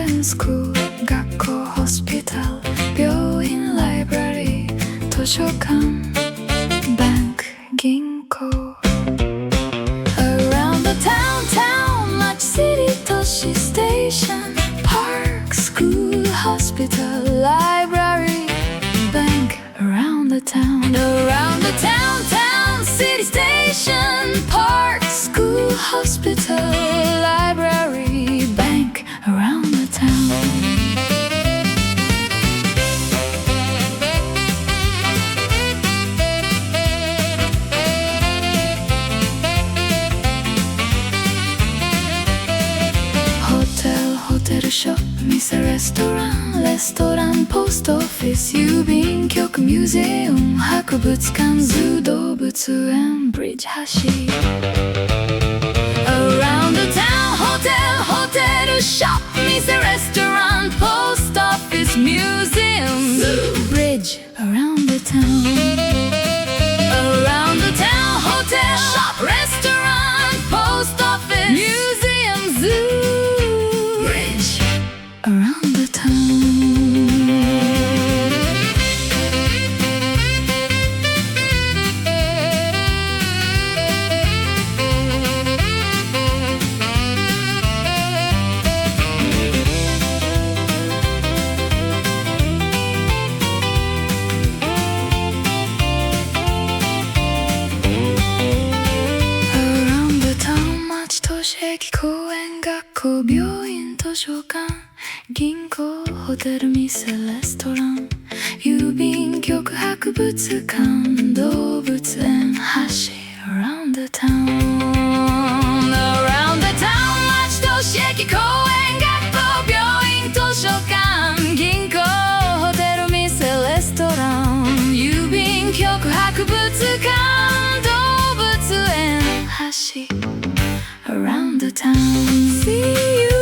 園、スクール、学校、ホスピタル、病院、ライブラリー、図書館、バンク、銀行。 Around the town 町、シティ、都市、ステーション、パーク、スクール、ホスピタル、ライブラリー、バンク。 Around the town city, station, park, school, hospital, library, bank, around the town. Hotel, shop, 店、レストラン、ポストオフィス、郵便局、ミュージアム、博物館、ズー、動物園、ブリッジ、橋。 Around the town hotel, shop, 店、レストラン、ポストオフィス、ミュージアム、ブリッジ。 Around the town hotel, shop, レストラン、ポストオフィス、ミュージアム、ズー、Around the town. Around the town 町、都市、駅、公園、学校、病院、図書館、銀行、ホテル、店、レストラン、郵便局、博物館、動物園、橋。 Around the town町、都市、駅、公園、学校、病院、図書館、銀行、ホテル、店、レストラン、郵便局、博物館、動物園、橋。 Around the town. See you